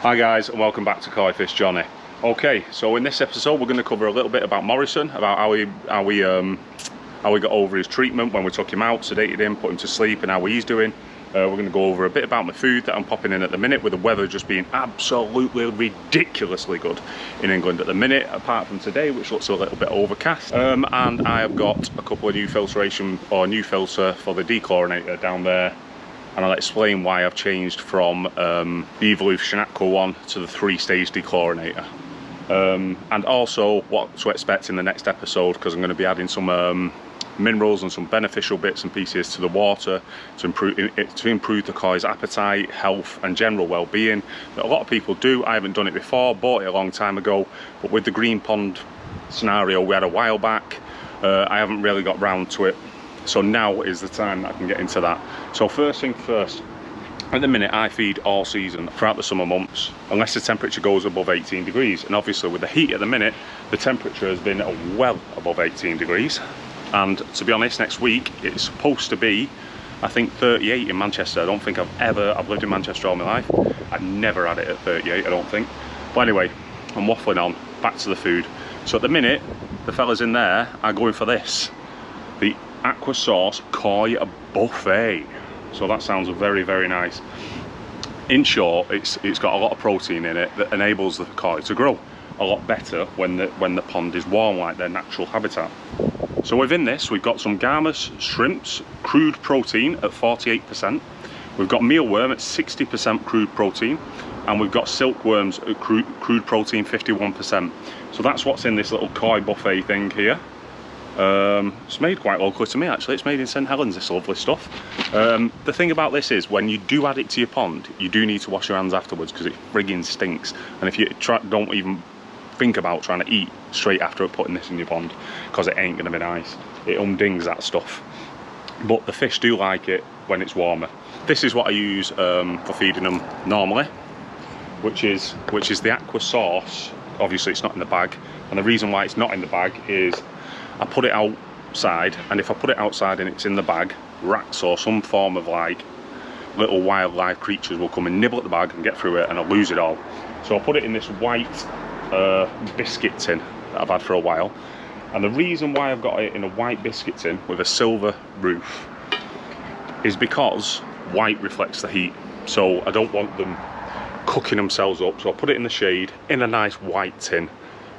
Hi guys, and welcome back to Koi Fish Johnny. Okay, so in this episode we're going to cover a little bit about Morrison, about how we got over his treatment when we took him out, sedated him, put him to sleep, and how he's doing. We're going to go over a bit about my food that I'm popping in at the minute, with the weather just being absolutely ridiculously good in England at the minute, apart from today, which looks a little bit overcast. And I have got a couple of new filter for the dechlorinator down there. And I'll explain why I've changed from the Evolution Aqua one to the 3-stage dechlorinator. And also what to expect in the next episode, because I'm going to be adding some minerals and some beneficial bits and pieces to the water to improve the koi's appetite, health and general well-being. That a lot of people do. I haven't done it before, bought it a long time ago, but with the green pond scenario we had a while back, I haven't really got round to it. So now is the time that I can get into that. So first thing first, at the minute I feed all season throughout the summer months, unless the temperature goes above 18 degrees. And obviously with the heat at the minute, the temperature has been well above 18 degrees. And to be honest, next week it's supposed to be, I think, 38 in Manchester. I don't think I've lived in Manchester all my life. I've never had it at 38, I don't think. But anyway, I'm waffling on, back to the food. So at the minute, the fellas in there are going for this, the Aqua Sauce Koi Buffet. So that sounds very, very nice. In short, it's got a lot of protein in it that enables the koi to grow a lot better when the pond is warm, like their natural habitat. So within this, we've got some garmers, shrimps, crude protein at 48%. We've got mealworm at 60% crude protein, and we've got silkworms at crude protein 51%. So that's what's in this little koi buffet thing here. It's made quite locally to me, actually. It's made in St Helens, this lovely stuff. The thing about this is, when you do add it to your pond, you do need to wash your hands afterwards, because it frigging stinks. And if you don't even think about trying to eat straight after putting this in your pond, because it ain't going to be nice. It umdings that stuff. But the fish do like it when it's warmer. This is what I use for feeding them normally, which is the Aqua Sauce. Obviously it's not in the bag, and the reason why it's not in the bag is I put it outside, and if I put it outside and it's in the bag, rats or some form of like little wildlife creatures will come and nibble at the bag and get through it, and I'll lose it all. So I put it in this white biscuit tin that I've had for a while. And the reason why I've got it in a white biscuit tin with a silver roof is because white reflects the heat. So I don't want them cooking themselves up. So I put it in the shade in a nice white tin.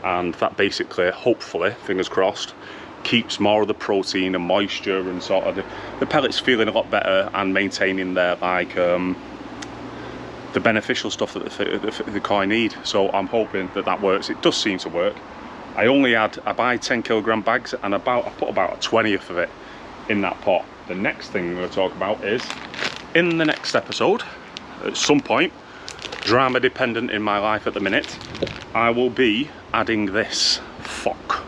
And that basically, hopefully, fingers crossed, keeps more of the protein and moisture and sort of the pellets feeling a lot better, and maintaining their like the beneficial stuff that the koi need. So I'm hoping that works. It does seem to work. I buy 10 kilogram bags, and I put about a 20th of it in that pot. The next thing we're going to talk about is, in the next episode, at some point, drama dependent in my life at the minute, I will be adding this fock.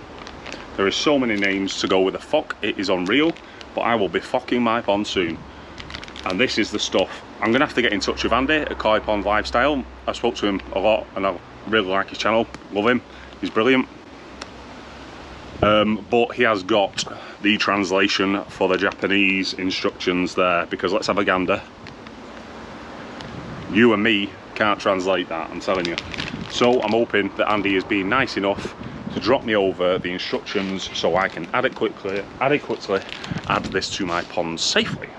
There is so many names to go with a fock, it is unreal, but I will be focking my pond soon. And this is the stuff. I'm gonna have to get in touch with Andy at Koi Pond Lifestyle. I spoke to him a lot and I really like his channel, love him, he's brilliant. But he has got the translation for the Japanese instructions there, because let's have a gander. You and me can't translate that, I'm telling you. So I'm hoping that Andy is being nice enough to drop me over the instructions so I can adequately add this to my pond safely,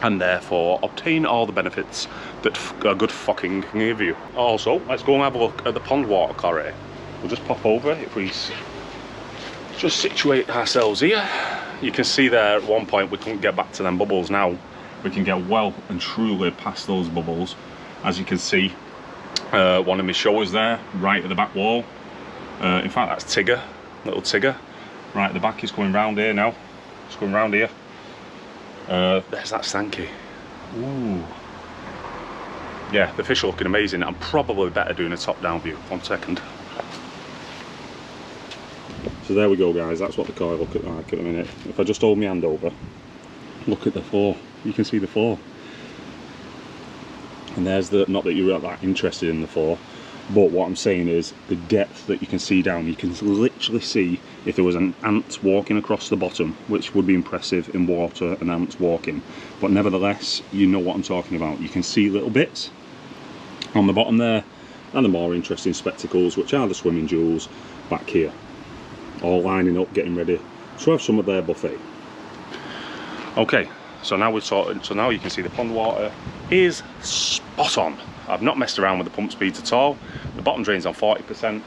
and therefore obtain all the benefits that a good fucking can give you. Also, let's go and have a look at the pond water clarity. We'll just pop over if we just situate ourselves here. You can see there at one point we couldn't get back to them bubbles. Now we can get well and truly past those bubbles. As you can see, one of my showers there, right at the back wall. In fact, that's Tigger, little Tigger. Right at the back, he's coming round here now. He's coming round here. There's that Stanky. Ooh. Yeah, the fish are looking amazing. I'm probably better doing a top-down view. 1 second. So there we go, guys. That's what the koi look like at the minute. If I just hold my hand over, look at the floor. You can see the floor. And there's the, not that you're that interested in the floor, but what I'm saying is the depth that you can see down. You can literally see if there was an ant walking across the bottom, which would be impressive in water, an ant walking. But nevertheless, you know what I'm talking about. You can see little bits. on the bottom there, and the more interesting spectacles, which are the swimming jewels back here, all lining up, getting ready to have some of their buffet. Okay, so now we've sorted, so now you can see the pond water is spot on. I've not messed around with the pump speeds at all. The bottom drain's on 40%.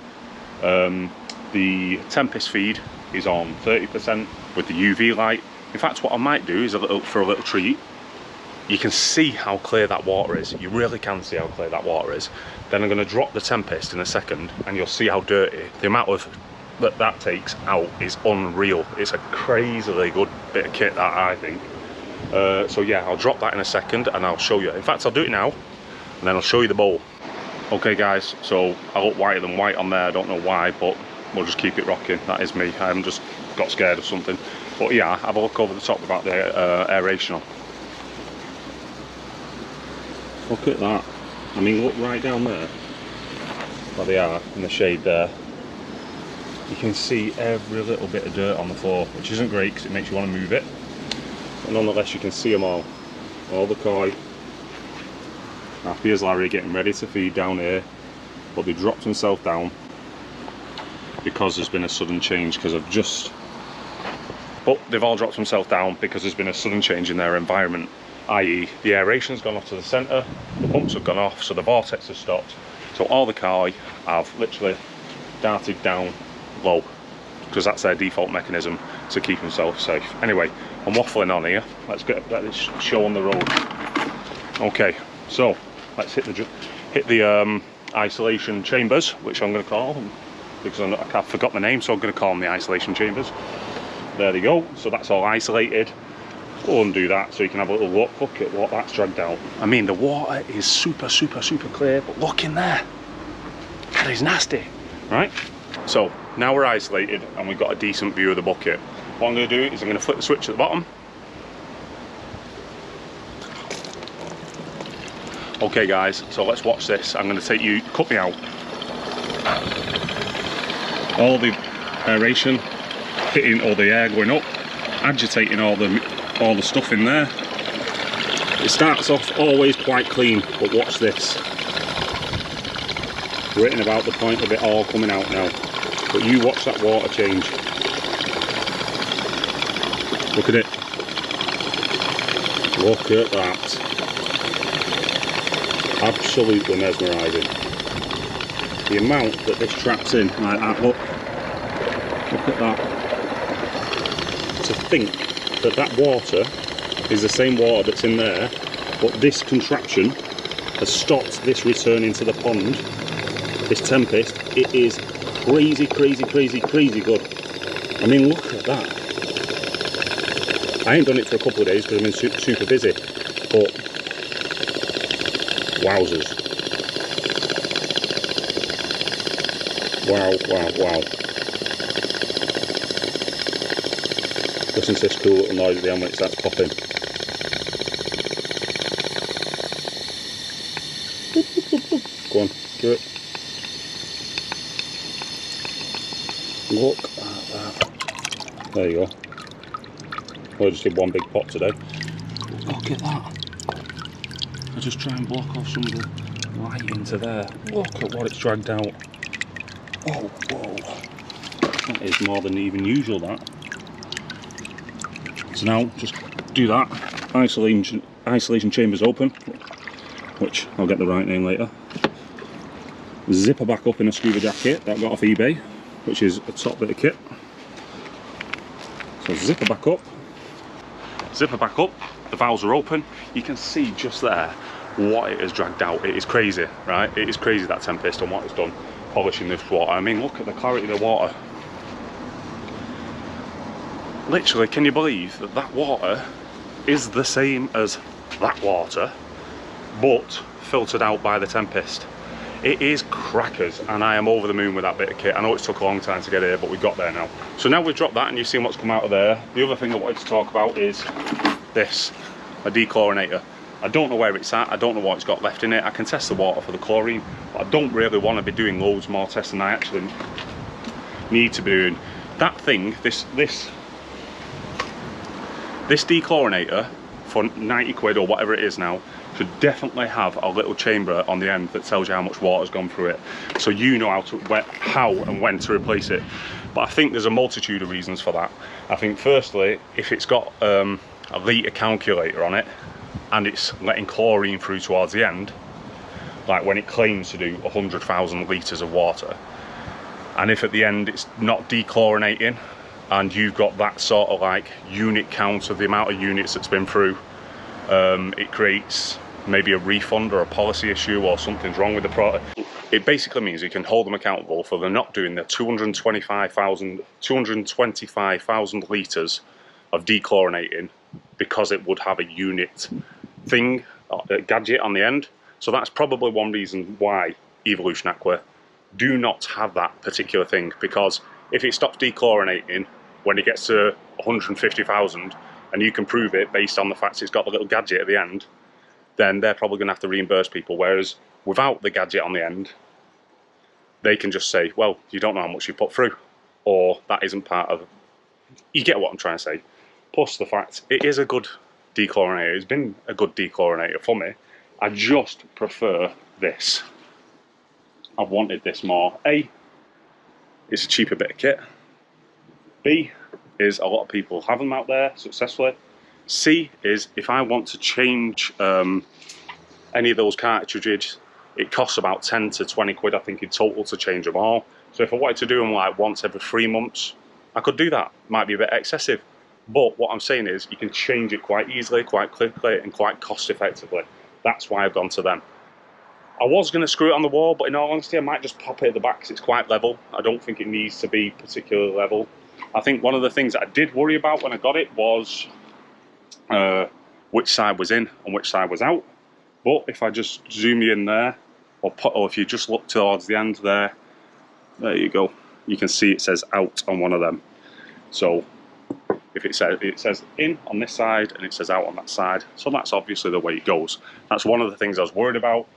The Tempest feed is on 30% with the UV light. In fact, what I might do is for a little treat. You can see how clear that water is. You really can see how clear that water is. Then I'm going to drop the Tempest in a second, and you'll see how dirty. The amount of that takes out is unreal. It's a crazily good bit of kit, that, I think. So yeah, I'll drop that in a second, and I'll show you. In fact, I'll do it now, and then I'll show you the bowl. Okay guys, so I look whiter than white on there. I don't know why, but we'll just keep it rocking. That is me. I haven't just got scared of something. But yeah, have a look over the top about the aerational. Look at that. I mean, look right down there where they are in the shade there. You can see every little bit of dirt on the floor, which isn't great because it makes you want to move it. But nonetheless, you can see them all the koi. Happy as Larry, getting ready to feed down here, but they dropped themselves down because there's been a sudden change. But they've all dropped themselves down because there's been a sudden change in their environment, i.e. the aeration's gone off to the centre, the pumps have gone off, so the vortex has stopped. So all the koi have literally darted down low because that's their default mechanism to keep themselves safe. Anyway, I'm waffling on here. Let's get this show on the road. Okay, so let's hit the isolation chambers, which I'm going to call them, because I forgot the name, so I'm going to call them the isolation chambers. There they go. So that's all isolated. We'll undo that so you can have a little look. Look at what that's dragged out. I mean, the water is super clear, but look in there. That is nasty, right? So now we're isolated and we've got a decent view of the bucket. What I'm going to do is I'm going to flip the switch at the bottom. Okay guys, so let's watch this. I'm going to take you, cut me out. All the aeration hitting all the air going up, agitating all the stuff in there. It starts off always quite clean, but watch this. We're hitting about the point of it all coming out now. But you watch that water change. Look at it. Look at that. Absolutely mesmerising. The amount that this traps in like that, look at that. To think that water is the same water that's in there, but this contraption has stopped this returning to the pond. This Tempest, it is crazy good. I mean, look at that. I ain't done it for a couple of days because I've been super busy, but wowzers. Wow. Listen to this cool little noise at the end when it starts popping. Go on, do it. Look at that. There you go. Well, I just did one big pot today. Look at that. I just try and block off some of the light into there. Look at what it's dragged out. Oh, whoa. That is more than even usual, that. So now, just do that. Isolation chambers open, which I'll get the right name later. Zip her back up in a scuba jacket that I got off eBay, which is a top bit of kit. So zip her back up. Zip her back up. The valves are open. You can see just there what it has dragged out. It is crazy, right? It is crazy, that Tempest, and what it's done polishing this water. I mean, look at the clarity of the water. Literally, can you believe that that water is the same as that water, but filtered out by the Tempest? It is crackers, and I am over the moon with that bit of kit. I know it's took a long time to get here, but we got there now. So now we've dropped that and you've seen what's come out of there. The other thing I wanted to talk about is this, a dechlorinator. I don't know where it's at, I don't know what it's got left in it. I can test the water for the chlorine, but I don't really want to be doing loads more tests than I actually need to be doing. That thing, this dechlorinator, for 90 quid or whatever it is now, should definitely have a little chamber on the end that tells you how much water's gone through it, so you know how and when to replace it. But I think there's a multitude of reasons for that. I think firstly, if it's got a litre calculator on it and it's letting chlorine through towards the end, like when it claims to do 100,000 litres of water, and if at the end it's not dechlorinating and you've got that sort of like unit count of the amount of units that's been through, it creates maybe a refund or a policy issue, or something's wrong with the product. It basically means you can hold them accountable for them not doing the 225,000 litres of dechlorinating, because it would have a unit thing, a gadget on the end. So that's probably one reason why Evolution Aqua do not have that particular thing, because if it stops dechlorinating when it gets to 150,000 and you can prove it based on the fact it's got the little gadget at the end, then they're probably going to have to reimburse people. Whereas without the gadget on the end, they can just say, well, you don't know how much you put through, or that isn't part of... You get what I'm trying to say. Plus the fact it is a good dechlorinator. It's been a good dechlorinator for me. I just prefer this. I've wanted this more. A, it's a cheaper bit of kit. B, is a lot of people have them out there successfully. C is, if I want to change any of those cartridges, it costs about 10 to 20 quid, I think, in total to change them all. So if I wanted to do them like once every 3 months, I could do that. Might be a bit excessive. But what I'm saying is, you can change it quite easily, quite quickly, and quite cost effectively. That's why I've gone to them. I was going to screw it on the wall, but in all honesty, I might just pop it at the back because it's quite level. I don't think it needs to be particularly level. I think one of the things that I did worry about when I got it was which side was in and which side was out. But if I just zoom you in there, or if you just look towards the end there you go, you can see it says out on one of them. So if it says in on this side and it says out on that side, so that's obviously the way it goes. That's one of the things I was worried about,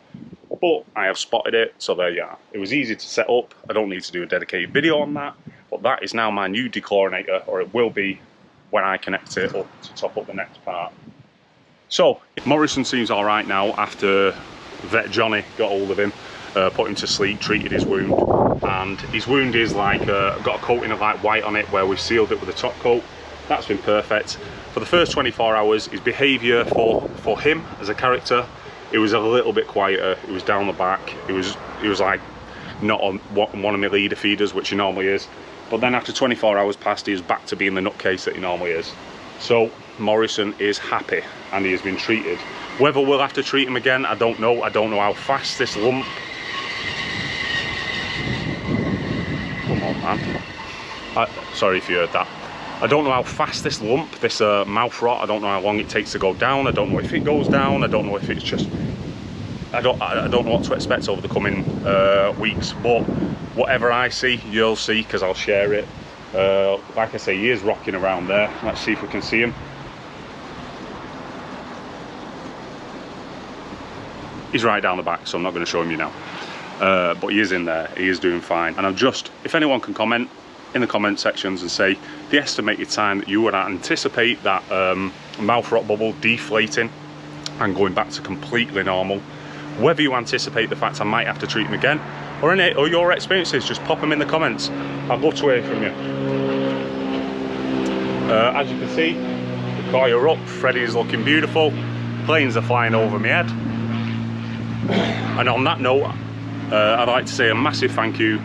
but I have spotted it, so there you are. It was easy to set up. I don't need to do a dedicated video on that, but that is now my new dechlorinator, or it will be when I connect it up to top up the next part. So Morrison seems all right now after Vet Johnny got hold of him, put him to sleep, treated his wound, and his wound is like got a coating of like white on it where we've sealed it with a top coat. That's been perfect. For the first 24 hours, his behaviour for him as a character, it was a little bit quieter. It was down the back. It was like not on one of my leader feeders, which he normally is. But then after 24 hours passed, he was back to being the nutcase that he normally is. So Morrison is happy and he has been treated. Whether we'll have to treat him again, I don't know. I don't know how fast this lump... Come on, man. Sorry if you heard that. I don't know how fast this lump, this mouth rot, I don't know how long it takes to go down. I don't know if it goes down. I don't know if it's just... I don't know what to expect over the coming weeks. But whatever I see, you'll see, because I'll share it. Like I say, he is rocking around there. Let's see if we can see him. He's right down the back, so I'm not going to show him you now. But he is in there. He is doing fine. And I'm just, if anyone can comment in the comment sections and say the estimated time that you would anticipate that mouth rot bubble deflating and going back to completely normal, whether you anticipate the fact I might have to treat him again, or your experiences, just pop them in the comments. I'd love to hear from you. As you can see, the koi are up, Freddy is looking beautiful, planes are flying over my head. And on that note, I'd like to say a massive thank you.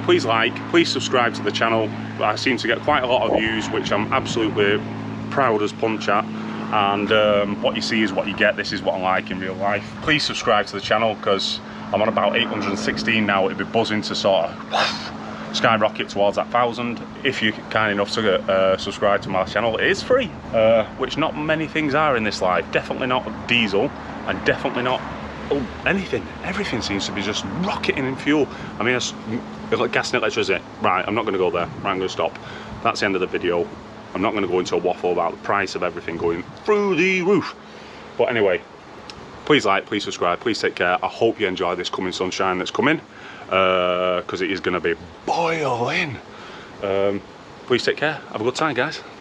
Please like, please subscribe to the channel. I seem to get quite a lot of views, which I'm absolutely proud as punch at. And what you see is what you get. This is what I like in real life. Please subscribe to the channel, because I'm on about 816 now. It'd be buzzing to sort of skyrocket towards that 1,000. If you're kind enough to subscribe to my channel, it is free, which not many things are in this life. Definitely not diesel, and definitely not anything. Everything seems to be just rocketing in fuel. I mean, gas and electricity. Right, I'm not going to go there. Right, I'm going to stop. That's the end of the video. I'm not going to go into a waffle about the price of everything going through the roof. But anyway, please like, please subscribe, please take care. I hope you enjoy this coming sunshine that's coming, because it is going to be boiling. Please take care. Have a good time, guys.